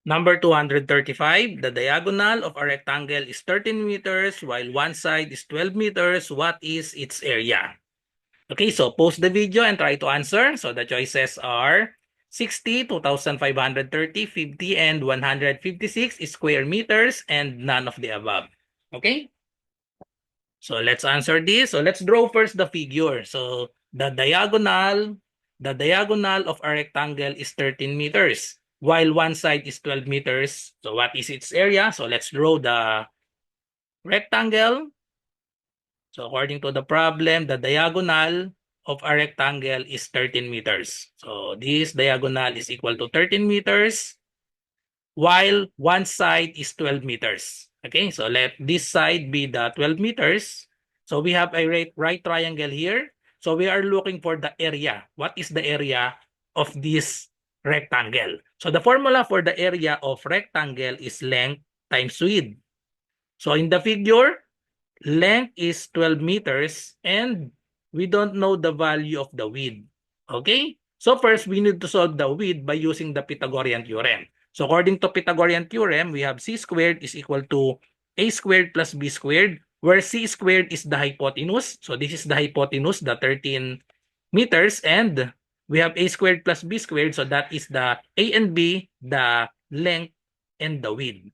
Number 235, the diagonal of a rectangle is 13 meters while one side is 12 meters. What is its area? Okay, so pause the video and try to answer. So the choices are 60, 2,530, 50, and 156 square meters and none of the above. Okay, so let's answer this. So let's draw first the figure. So the diagonal of a rectangle is 13 meters while one side is 12 meters. So what is its area? So let's draw the rectangle. So according to the problem, the diagonal of a rectangle is 13 meters. So this diagonal is equal to 13 meters while one side is 12 meters. Okay, so let this side be the 12 meters. So we have a right triangle here. So we are looking for the area. What is the area of this rectangle? So the formula for the area of rectangle is length times width. So in the figure, length is 12 meters and we don't know the value of the width. Okay? So first, we need to solve the width by using the Pythagorean theorem. So according to Pythagorean theorem, we have c squared is equal to a squared plus b squared, where c squared is the hypotenuse. So this is the hypotenuse, the 13 meters, and we have a squared plus b squared. So that is the a and b, the length and the width.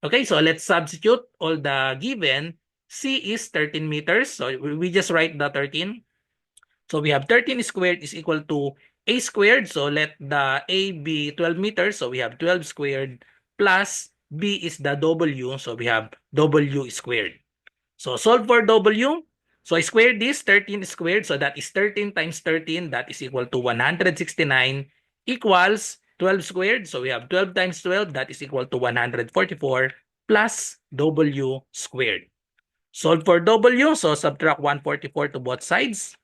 Okay, so let's substitute all the given. C is 13 meters. So we just write the 13. So we have 13 squared is equal to a squared. So let the a be 12 meters. So we have 12 squared plus b is the w. So we have w squared. So solve for w. So I squared this 13 squared. So that is 13 times 13. That is equal to 169 equals 12 squared. So we have 12 times 12. That is equal to 144 plus w squared. Solve for w. So subtract 144 to both sides.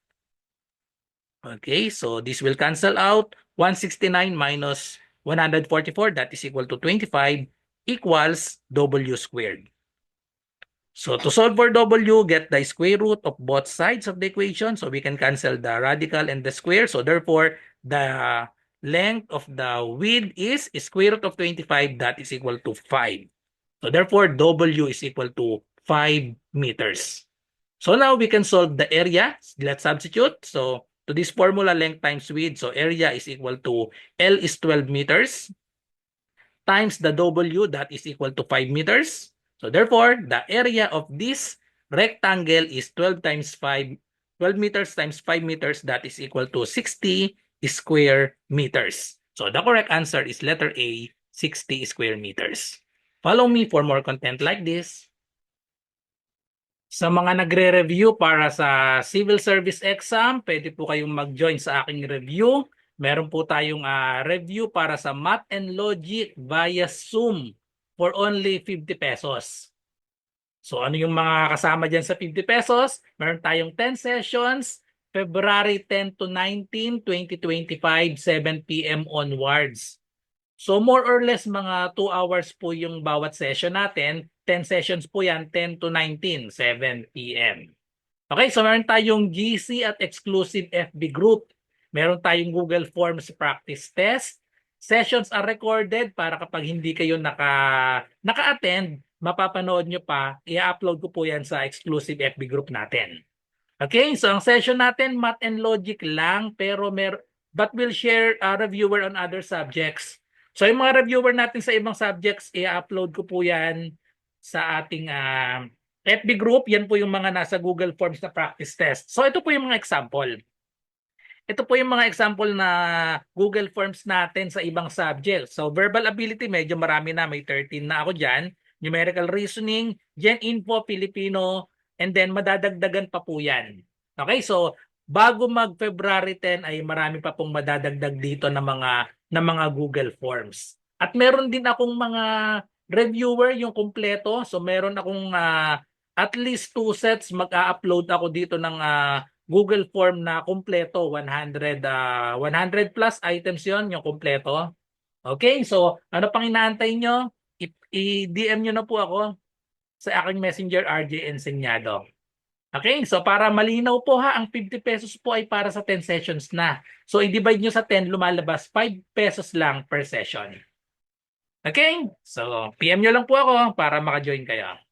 Okay, so this will cancel out. 169 minus 144. That is equal to 25 equals w squared. So to solve for w, get the square root of both sides of the equation. So we can cancel the radical and the square. So therefore, the length of the width is square root of 25. That is equal to 5. So therefore, w is equal to 5 meters. So now we can solve the area. Let's substitute. So to this formula, length times width. So area is equal to L is 12 meters times the W, that is equal to 5 meters. So therefore, the area of this rectangle is 12 times 5, 12 meters times 5 meters, that is equal to 60 square meters. So the correct answer is letter A, 60 square meters. Follow me for more content like this. Sa mga nagre-review para sa civil service exam, pwede po kayong mag-join sa aking review. Meron po tayong review para sa Math and Logic via Zoom for only 50 pesos. So ano yung mga kasama dyan sa 50 pesos? Meron tayong 10 sessions, February 10 to 19, 2025, 7 p.m. onwards. So more or less mga 2 hours po yung bawat session natin. 10 sessions po yan, 10 to 19, 7 p.m. Okay, so meron tayong GC at exclusive FB group. Meron tayong Google Forms practice test. Sessions are recorded para kapag hindi kayo naka-attend, mapapanood nyo pa, i-upload ko po yan sa exclusive FB group natin. Okay, so ang session natin, Math and Logic lang, pero but we'll share a reviewer on other subjects. So yung mga reviewer natin sa ibang subjects, i-upload ko po yan sa ating FB group. Yan po yung mga nasa Google Forms na practice test. So ito po yung mga example. Ito po yung mga example na Google Forms natin sa ibang subjects. So verbal ability, medyo marami na. May 13 na ako dyan. Numerical reasoning, Gen Info, Filipino, and then madadagdagan pa po yan. Okay, so bago mag-February 10 ay marami pa pong madadagdag dito na mga Google Forms. At meron din akong mga reviewer yung kumpleto. So meron akong at least 2 sets mag-a-upload ako dito ng Google Form na kumpleto, 100 plus items yon yung kumpleto. Okay, so ano pang inaantay nyo? I-DM nyo na po ako sa aking messenger RJ Enseñado. Okay, so para malinaw po ha, ang 50 pesos po ay para sa 10 sessions na. So i-divide nyo sa 10, lumalabas 5 pesos lang per session. Okay? So, PM nyo lang po ako para maka-join kayo.